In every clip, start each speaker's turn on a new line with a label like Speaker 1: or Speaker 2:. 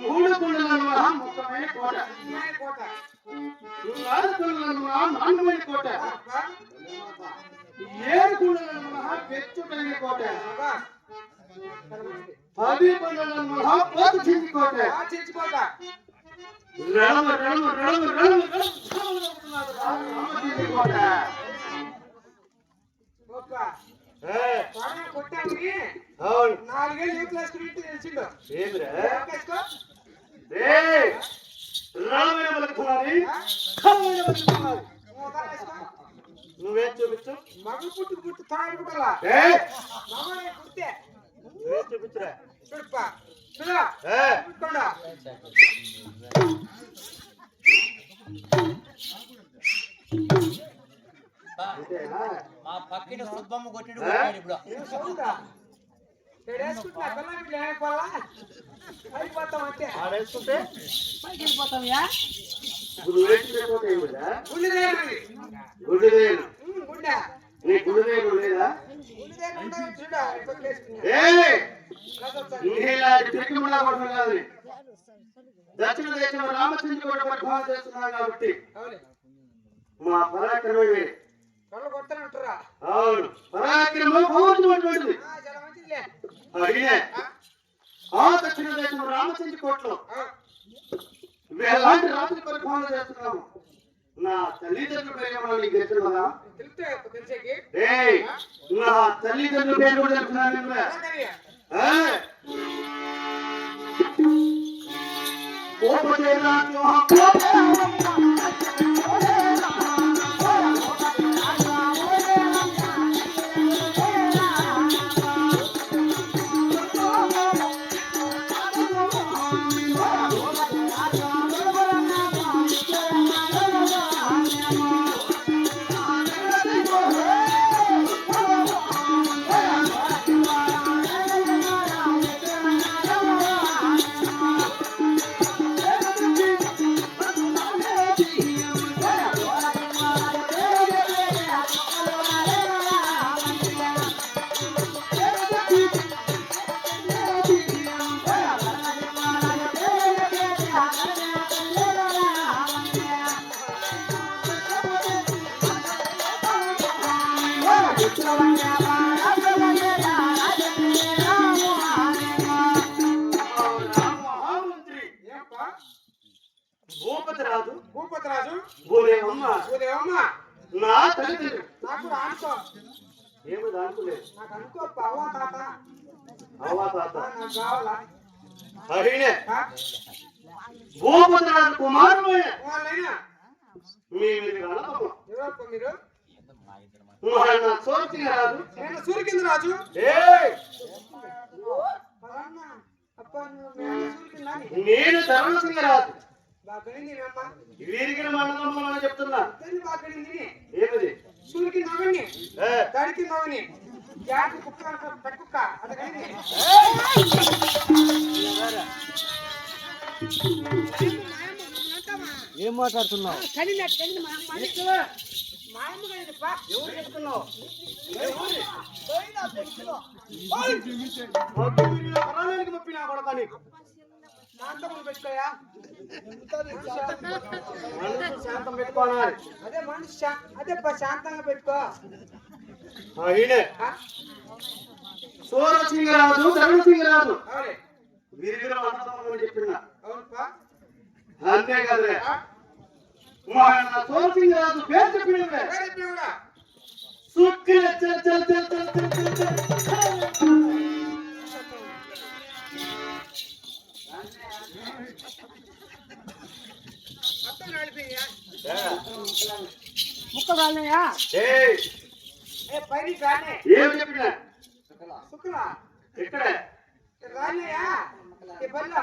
Speaker 1: మూడు కుండలను ముఖ్యమైన కోట, ఆరు కుండలను నాన్నమైన కోట, ఏడు కుండలను పెచ్చుటైన కోట, 10 కుండలను పోతు చించి కోట, రడమ రడమ రడమ రడమ కోట. అవును 4 ఏళ్ళు ఏ క్లాస్ గురించి తెలిసిందో ఏమిరా నువ్వే చూపించు మగ పుట్టు పుట్టు తాడుకోవాలా పుట్టే నువ్వే చూపించురా చూడప్పా చూడా
Speaker 2: మా పక్కన సుబ్బమ్మ కొట్టిడు ఇప్పుడు
Speaker 1: ఆడేసుకుంటే దక్షిణ దేశంలో రామచంద్ర కూడా పరిపాలన చేస్తున్నాడు కాబట్టి మా పరాక్రమే అవును పరాక్రమం భగవంతుడు అడిగే ఆ దక్షిణ దేశంలో రామచంద్ర కోటలో ఎలాంటి రాత్రి పరిపాలన చేస్తున్నాము. నా తల్లిదండ్రుల పేరు ఏమన్నా నీకు తెలుసు కదా? నా తల్లిదండ్రుల పేరు కూడా తెలుసుకున్నాను. భూపతిరాజు భూదేవమ్మ నా తల్లిదండ్రులు నాకు ఏమి దానుకోలేదు.
Speaker 3: నాకు అనుకో అవ్వ తాత
Speaker 1: అవ్వా తాత
Speaker 3: నాకు కావాలా
Speaker 1: అడిగినే భూపతిరాజు కుమారుడైన
Speaker 3: వాళ్ళైనా
Speaker 1: మీ మీరు రణపమ్మ
Speaker 3: ఎవరప్ప మీరు
Speaker 1: మరణ సోర్తిగా రాదు.
Speaker 3: నేను సూర్యకింద రాజు
Speaker 1: ఏయ్
Speaker 3: పలానా అప్ప నువ్వు మేమే సూర్యకిందా
Speaker 1: నేను ధర్మసింగ రాదు.
Speaker 3: బాగా కడింది మేమ్మ
Speaker 1: వీరికి మండలం చెప్తున్నా.
Speaker 3: తల్లి బాగా కడింది
Speaker 1: ఏమిది
Speaker 3: సూర్యకింద నవ్వని
Speaker 1: ఏ,
Speaker 3: దానికి నవ్వని జాతి కుక్క పెట్టుక్క అది కడింది
Speaker 1: ఏం మాట్లాడుతున్నావు?
Speaker 3: ఎవరు చెప్తున్నావు
Speaker 1: మొప్పినా కొడతా నీకు
Speaker 3: శాంతం పెట్టుకోయా
Speaker 1: మనసు శాంతం పెట్టుకోవాలి.
Speaker 3: అదే మనిషి అదే శాంతంగా పెట్టుకో
Speaker 1: ఈయనే
Speaker 3: ఆ?
Speaker 1: సూరసింగరాజు ధర్మసింగరాజు
Speaker 3: అవునే
Speaker 1: వీరిగిరి మండలం చెప్పిన
Speaker 3: అవునుపా
Speaker 1: అంతే కదరే. మరణ సూరసింగరాజు పేరు చెప్పినవే
Speaker 3: కూడా
Speaker 1: సుక్కిన చల్ చల్ చల్ చల్ చల్ చల్ చల్.
Speaker 3: మొత్తం నడిపోయా
Speaker 1: ఏ,
Speaker 3: ముక్క కాలనయా
Speaker 1: ఏయ్,
Speaker 3: ఏ పైన రానే
Speaker 1: ఏం చెప్పినా
Speaker 3: సుక్కలా
Speaker 1: ఇక్కడే
Speaker 3: రానయ్యా ఈ బల్ల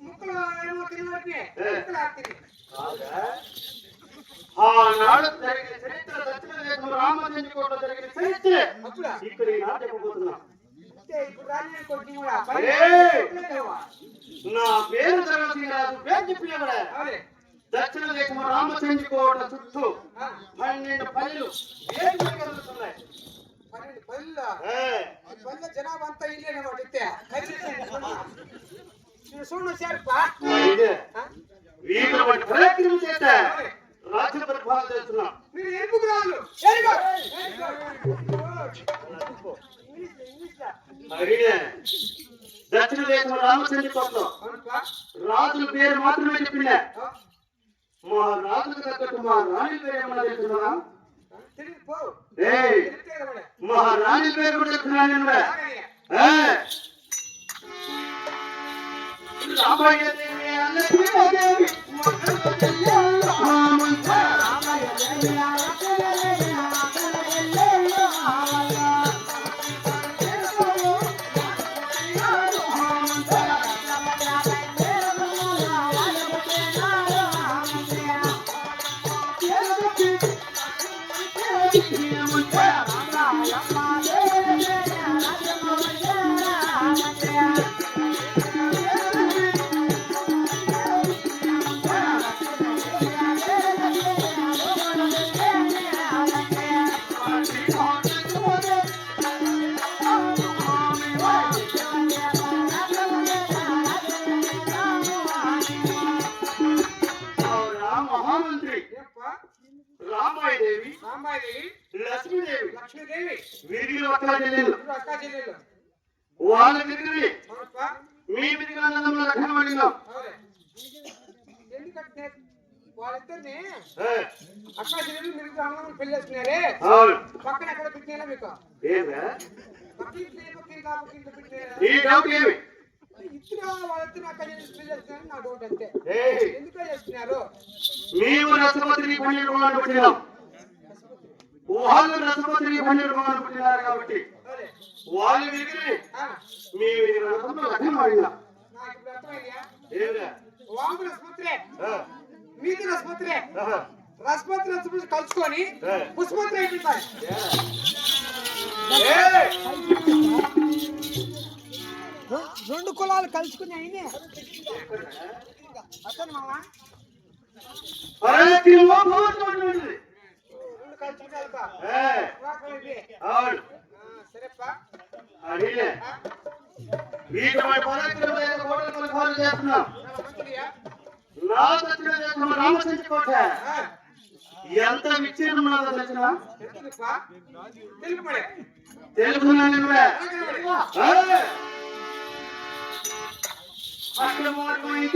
Speaker 3: ముక్కలు ఏమో తినబట్టి ముక్కలు ఆడుతుంది
Speaker 1: ఆనాడు జరిగిన చరిత్ర దక్షిణ దేశం రామచంద్రకోట జరిగిన చరిత్ర
Speaker 3: అప్పుడా
Speaker 1: ఇక్కడ ఈనాడు చెప్పబోతున్నా.
Speaker 3: ఇప్పుడు రాని కొట్టి కూడా
Speaker 1: ఏయ్! నా పేరు ధర్మసింగరాజు పేరు చెప్పినవడే
Speaker 3: అవునే
Speaker 1: దక్షిణ దేశం రామచంద్రకోట చుట్టూ 12 పల్లెలు వేదికలు కదులుతున్నాయి.
Speaker 3: 12 పల్లెలు
Speaker 1: ఏయ్,
Speaker 3: ఈ పల్లె జనాభా అంతా ఇల్లేనే వాటితే చూడు చేరుపా
Speaker 1: ఇదే వీటి వంటి ప్రయత్నం చేస్తే రాజ్య పరిపాలన చేస్తున్నాం.
Speaker 3: మీరు ఎందుకు రాళ్ళు
Speaker 1: అడిగే దక్షిణ దేశం రామచంద్రకోటలో
Speaker 3: అవునుపా
Speaker 1: రాజుల పేరు మాత్రమే చెప్పినా మా రాజుకు తగ్గట్టు మా రాణి పేరు ఏమన్నా చెప్తున్నావా?
Speaker 3: తిరిగి పో
Speaker 1: ఏయ్,
Speaker 3: తిరిగితే కదా
Speaker 1: మా రాణి పేరు కూడా చెప్తున్నా నేను. రామయ్య దేవి అన్నపూర్ణ దేవి మహామంత్రి రామాయ దేవి
Speaker 3: రామాదేవి
Speaker 1: లక్ష్మీదేవి
Speaker 3: లక్ష్మీదేవి
Speaker 1: వీరిలో అక్క చెల్లెలు
Speaker 3: అక్క చెల్లెలు
Speaker 1: వాళ్ళ దగ్గరికి
Speaker 3: అవునుపా
Speaker 1: మీ మీదిగా అన్నదమ్ముల రకం అడిగినాం.
Speaker 3: అవునే ఎందుకంటే వాళ్ళిద్దరిని
Speaker 1: ఏ,
Speaker 3: అక్క చెల్లెలు మీరు అన్నదమ్ములు పెళ్లి చేస్తున్నారే
Speaker 1: అవును
Speaker 3: పక్కన ఎక్కడ పెట్టినా మీకు
Speaker 1: ఏమే
Speaker 3: పక్కన పెట్టినా
Speaker 1: ఈ డౌట్ ఏమి?
Speaker 3: ఇచ్చిన వాళ్ళిద్దరు అక్క చెల్లెలు పెళ్లి చేస్తున్నారని నా డౌట్ అంతే
Speaker 1: ఏయ్,
Speaker 3: ఎందుకు చేస్తున్నారు
Speaker 1: మేము రసపత్రికి 12 రూపాయలు పెట్టినాం. వాళ్ళు రసపత్రికి 12 రూపాయలు పెట్టినారు కాబట్టి
Speaker 3: అవునే
Speaker 1: వాళ్ళ దగ్గరికి
Speaker 3: ఆ,
Speaker 1: మీ రసపత్రులు రకం అడిగినాం.
Speaker 3: నాకు ఇప్పుడు అర్థమయ్యా
Speaker 1: ఏమే?
Speaker 3: వాము రసపత్రే
Speaker 1: ఆ,
Speaker 3: మీది రసపత్రే
Speaker 1: ఆహా,
Speaker 3: రసపత్రి కలుసుకొని
Speaker 1: ఏ.
Speaker 3: పుష్పత్రి అయిపోతాయి
Speaker 1: ఏయ్,
Speaker 3: రెండు కులాలు కలుసుకుని అయినే అతను మామ
Speaker 1: పరాక్రమం పోగొట్టుకుంటుంది.
Speaker 3: రెండు కలుసుకుని వెళ్తా
Speaker 1: ఏయ్, అవును
Speaker 3: సరేపా
Speaker 1: అడిగే వీటిపై పరాక్రమం లేక కోటలు పరిపాలన చేస్తున్నాం.
Speaker 3: మంత్రియా
Speaker 1: నా దక్షిణ దేశం రామచంద్రకోట ఎంత విచ్ఛిన్నం ఉన్నదో తెలిసిన
Speaker 3: ఎందుకుపా తెలుగుపడే
Speaker 1: తెలుసుకున్నా నువ్వే. ఏయ్, అక్రమార్గమైన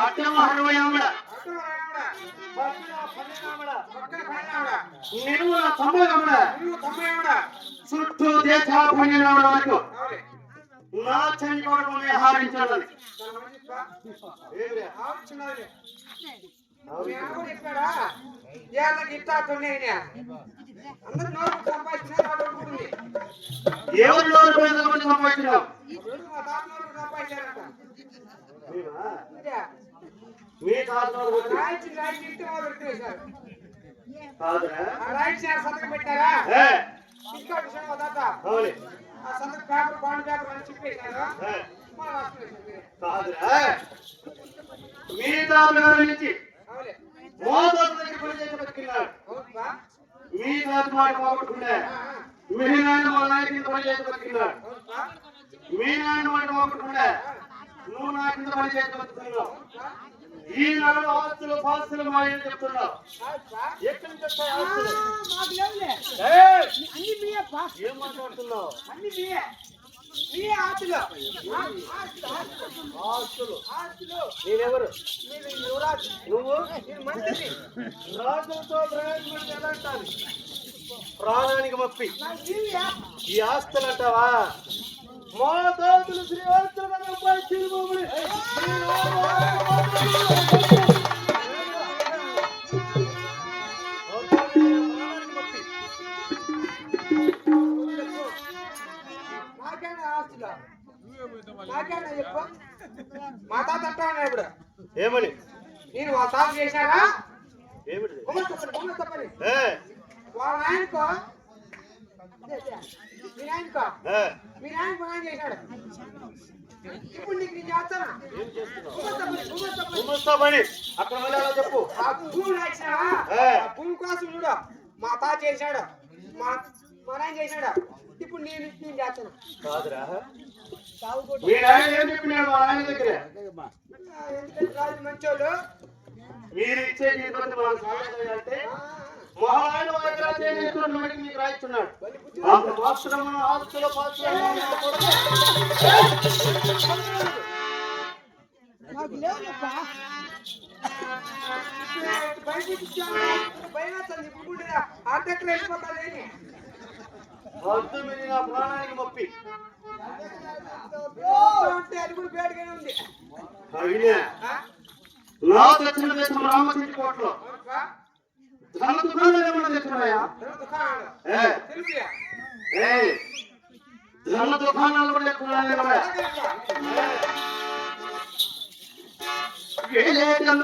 Speaker 1: అట్టమ 60 ఆమడ
Speaker 3: అటు రాయమడ
Speaker 1: పక్కన 12 ఆమడ
Speaker 3: పక్కన పైనామడ
Speaker 1: నిలువున 90 ఆమడ
Speaker 3: నువ్వు 90 ఆమడ
Speaker 1: చుట్టూ దేశాల 12 ఆమడ వరకు
Speaker 3: అవులే
Speaker 1: నా చెయ్యి కొడుకుని హారించాలని
Speaker 3: చాలా మంచిగా
Speaker 1: ఏమిరా
Speaker 3: ఆలోచనలే మీ అమ్మ చెప్పాడా ఏళ్ళకి ఇట్టా తొన్నేనే అందరూ నోరు సంపాదించినా నోరుకుంటుంది
Speaker 1: ఎవరి నోరు మీద కొంచెం సంపాదించినావు
Speaker 3: మా తాత నోరు సంపాదించారట
Speaker 1: మీవా?
Speaker 3: ఇదే
Speaker 1: మీ తాత నోరు కొట్టి
Speaker 3: రాయిచి ఇంటి మొదలు పెట్టేశారు
Speaker 1: కాదురా
Speaker 3: ఆ రాయిచి సంతకం పెట్టారా
Speaker 1: ఏ
Speaker 3: ఇంకా విషయం తాత
Speaker 1: అవునే
Speaker 3: ఆ సంతకం పేపర్ బాండ్ పేపర్ అని చెప్పేశారు
Speaker 1: ఏ
Speaker 3: మన రాష్ట్రం
Speaker 1: కాదురా మీ తాత గారి నుంచి
Speaker 3: అవులే
Speaker 1: మోతాదు దగ్గర పని చేసి బతికినాడు
Speaker 3: అవునా
Speaker 1: మీ తాత మాట పోగొట్టుకున్నా మీ నాయన మా నాయన కింద పని చేసి బతికినాడు
Speaker 3: అవునా
Speaker 1: మీ నాయన మాట పోగొట్టుకున్నా నువ్వు నా కింద పని చేసి బతుకుతున్నావు ఈ నగలు ఆస్తులు పాస్తులు మా ఏం చెప్తున్నావు ఎక్కడి నుంచి వస్తాయి ఆస్తులు
Speaker 3: మాకు లేవులే
Speaker 1: ఏయ్!
Speaker 3: అన్ని మీయప్పా
Speaker 1: ఏం మాట్లాడుతున్నావు
Speaker 3: అన్ని మీయే మీయే ఆస్తులు
Speaker 1: ఆస్తులు
Speaker 3: ఆస్తులు
Speaker 1: నేనెవరు
Speaker 3: మీరు యువరాజు
Speaker 1: నువ్వు
Speaker 3: మీరు మంత్రి
Speaker 1: రాజులతో ప్రయోజనం ఎలా అంటారు ప్రాణానికి మప్పి
Speaker 3: నాకు జీవియా
Speaker 1: ఈ ఆస్తులు అంటావా మా తాతలు శ్రీవాస్తులు అబ్బాయి తిరుమూడి
Speaker 3: నాకేనా ఆస్తులు నాకేనా చెప్పు మా తాత అంటా ఉన్నా ఇప్పుడు
Speaker 1: ఏమని
Speaker 3: నేను వాళ్ళ తాత చేశారా
Speaker 1: ఏమిటి
Speaker 3: బొమ్మ తప్పని
Speaker 1: ఏ
Speaker 3: వాళ్ళ ఆయనకో మీ ఆయనకో
Speaker 1: ఏ
Speaker 3: మీ ఆయనకు ఆయన చేశాడు ఇప్పుడు నీకు నేను చేస్తానా
Speaker 1: ఏం చేస్తున్నావు
Speaker 3: బొమ్మ తప్పని
Speaker 1: గుమస్తామని అక్కడ వెళ్ళాలో చెప్పు
Speaker 3: ఆ భూమి రాసినావా ఆ భూమి కోసం చూడు మా తాత చేశాడు మా మా నాయన చేశాడు ఇప్పుడు నేను చేస్తాను
Speaker 1: కాదురా
Speaker 3: సాగుకోటి
Speaker 1: మీ నాయన ఏం చెప్పినాడు మా ఆయన దగ్గర
Speaker 3: ఎందుకంటే రాజు మంచోళ్ళు
Speaker 1: మీరు ఇచ్చే జీవితం మనం సాగాలంటే మా ఆయన మా దగ్గర చేస్తున్నాడు మీకు రాయిస్తున్నాడు అంత మాత్రము ఆస్తుల
Speaker 3: నాకు లేవులేప్పా భయం వేస్తుంది ఇప్పుడు అడ్డెక్కడ వెళ్ళిపోతాదేని
Speaker 1: వద్దు మీరు నా ప్రాణానికి మొప్పి
Speaker 3: అంటే అది కూడా వేడిగానే ఉంది
Speaker 1: అయినా నా దక్షిణ దేశం రామచంద్ర కోటలో ధన దుకాణాలు ఏమన్నా తెచ్చున్నాయా
Speaker 3: తెలుగుయా
Speaker 1: ధన దుకాణాలు కూడా తెచ్చున్నాయా కదా వేలే ధన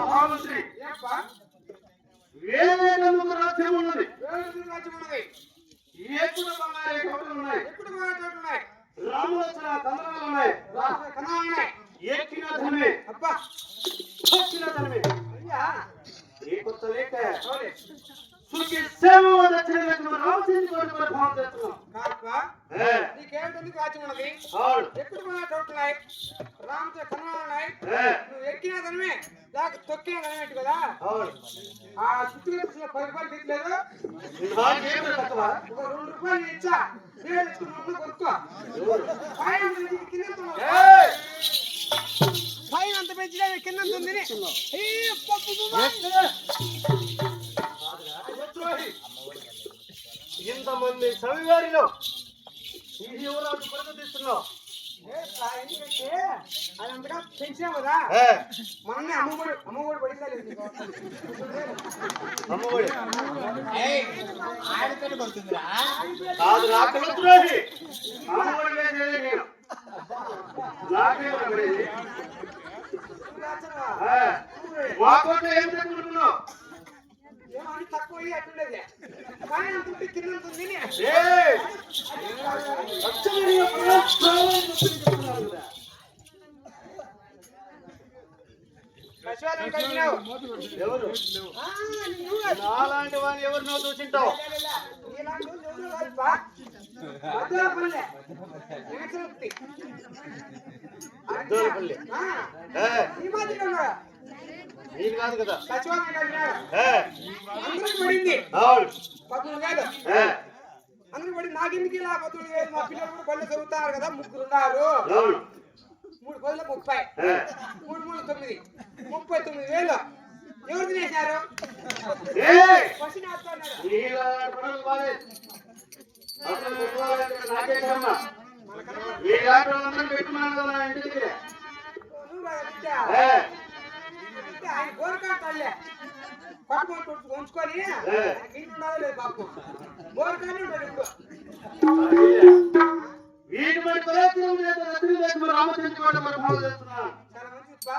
Speaker 1: మహామంత్రి వేలే ధనముకు రాజ్యం ఉన్నది ఎక్కువ బంగారే కోటలు ఉన్నాయి రామలక్ష్మణ కందరాలు ఉన్నాయి ఎక్కిన ధనమే
Speaker 3: అబ్బా
Speaker 1: వచ్చిన ధనమే
Speaker 3: అయ్యా
Speaker 1: ఏ కొత్త లేక సుఖి సేవ దక్షిణ దేశం రామచంద్ర కోట భావం చేస్తున్నాం
Speaker 3: కాక నీకేమిటందుకు రాజ్యం ఉన్నది
Speaker 1: అవును
Speaker 3: ఎక్కడ చోటున్నాయి రామచంద్ర కన్నాలు ఉన్నాయి నువ్వు ఎక్కినా తనమే లేక తొక్కినా తనమేంటి కదా
Speaker 1: అవును
Speaker 3: ఆ చుట్టూ 10 రూపాయలు తీయలేదు
Speaker 1: నాకేమి తక్కువ
Speaker 3: ఒక 2 రూపాయలు నేను ఇచ్చా నేను తెచ్చుకుని కొనుక్కో పైన ఉంది, కింద ఉంది. పైన అంత పెంచినా కింద అంత ఉంది
Speaker 1: ఇంతమంది సవివారిలో ఈ యువరాజు ప్రకటిస్తున్నావు
Speaker 3: ఎందుకంటే అది అంతగా పెంచాం కదా మొన్నే అమ్మఒడి పడిందా లేదు
Speaker 1: అమ్మఒడి
Speaker 2: ఆడపిల్ల పడుతుందిరా
Speaker 1: కాదు నాకు వద్దురాది అమ్మఒడి వేసేది నేను నాకే పడేది మా కోట ఏం చెప్పుకుంటున్నావు ఏయ్! అచ్చమయ్య ప్రాణాన్ని చెప్తున్నాను కదా.
Speaker 3: సచివాలయం కలిగినావు.
Speaker 1: ఎవరు
Speaker 3: ఆ, నువ్వు
Speaker 1: నాలాంటి వాడిని ఎవరినో చూసింటావు.
Speaker 3: నీలాంటి వాళ్ళు ఎవరు కాదుపా. మధ్యలోపల్లె. నేచరత్తి.
Speaker 1: మధ్యలోపల్లె.
Speaker 3: ఆ,
Speaker 1: ఏ,
Speaker 3: ఈ మాదిరిగా ఉన్నాడా?
Speaker 1: నీది కాదు కదా.
Speaker 3: సచివాలయం కలిగినాడు.
Speaker 1: ఏ,
Speaker 3: అందరికి పడింది
Speaker 1: అవును.
Speaker 3: 13,000.
Speaker 1: ఏ,
Speaker 3: అందరికి పడింది. నాకెందుకు ఇలా 13,000? మా పిల్లలు కూడా బళ్ళు చదువుతున్నారు కదా, 3 ఉన్నారు.
Speaker 1: అవును.
Speaker 3: 3 పదుల 30.
Speaker 1: ఏ,
Speaker 3: 3 3 9. 39,000. ఎవరు తినేశారు?
Speaker 1: ఏయ్!
Speaker 3: పసి నాటుకున్నాడు.
Speaker 1: నీలాంటి పనులు బాలేదు. అసలు పెట్టుకోవాలంటే నాకే కర్మ. నీలాంటి వాళ్ళందరూ పెట్టుకున్నాను కదా నా ఇంటి దగ్గర.
Speaker 3: నువ్వు బాగా బిడ్డ.
Speaker 1: ఏ,
Speaker 3: బిడ్డ, ఆయన గోరకాడు తల్లే. పట్టుకొని ఉంచుకొని ఇంటి ఉండాలి లేదు పాపం. గోరకాడు ఉంటాడు ఇప్పుడు.
Speaker 1: వీటి మరి ప్రయత్నం లేదు. రత్నం లేదు. మరి రామచంద్ర కూడా మరి ఫాలో చేస్తున్నాను.
Speaker 3: చాలా మంచిది పా.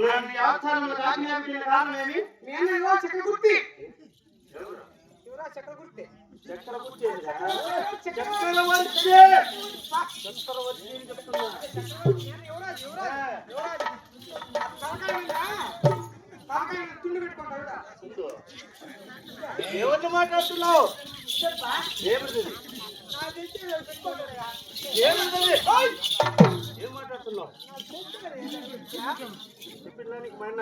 Speaker 1: నన్ను ఈ అవతారంలో రాజ్యానికి కారణం ఏమి?
Speaker 3: మీ అన్న ఎవరో చక్రగుర్తి. ఎవరో చక్రగుర్తి.
Speaker 1: చక్రవర్తి ఏంటిరా?
Speaker 3: చక్రవర్తి.
Speaker 1: చక్రవర్తి. చక్రవర్తి అని చెప్తున్నా.
Speaker 3: యువరాజు. తలకాయ మీద తుండు పెట్టుకుంటాడు.
Speaker 1: ఉండు. ఎవరిని మాట్లాడుతున్నావు?
Speaker 3: చెప్పా.
Speaker 1: ఏమిటి
Speaker 3: నాకు తెలిసి పెట్టుకుంటాడుగా.
Speaker 1: ఏమిటి ఏం మాట్లాడుతున్నావు? చెప్పిన నీకు మా అన్న.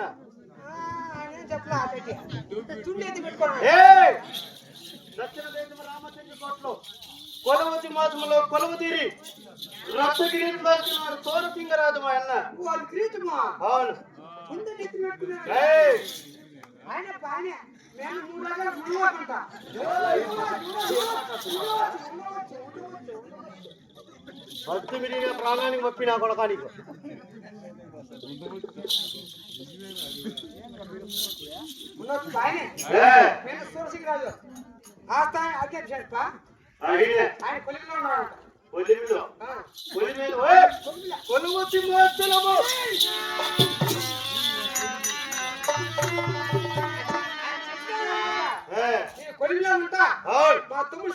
Speaker 3: నేను చెప్పలా అతనికి. తుండు ఎత్తి పెట్టుకోండి.
Speaker 1: ఏయ్! దక్షిణ దేశం రామచంద్ర కోటలో కొలవతి మాసంలో కొలవ తీరి రత్నగిరి దాల్చినాడు తోరసింగరాజు మా అన్న.
Speaker 3: వాళ్ళు క్రీతుమా.
Speaker 1: అవును.
Speaker 3: తుండు ఎత్తి పెట్టుకున్నాడు.
Speaker 1: ఏయ్!
Speaker 3: ఆయన బానే. నేను 3 రకాల ముళ్ళోకంట.
Speaker 1: భక్తి విరిగిన ప్రాణానికి మప్పి నా కొడకానికి.
Speaker 3: ఉన్నది బానే.
Speaker 1: ఏయ్!
Speaker 3: నేను సూరసింగ్ రాజు ఆస్థాన అధ్యక్షుడు.
Speaker 1: అడిగిన
Speaker 3: ఆయన కొలిమిలో ఉన్నాడు.
Speaker 1: కొలిమిలో కొలిమిలో ఓయ్! కొలువతి మోచలము.
Speaker 3: నేను కొలిమిలో ఉంటా.
Speaker 1: అవును.
Speaker 3: మా తమ్ముడు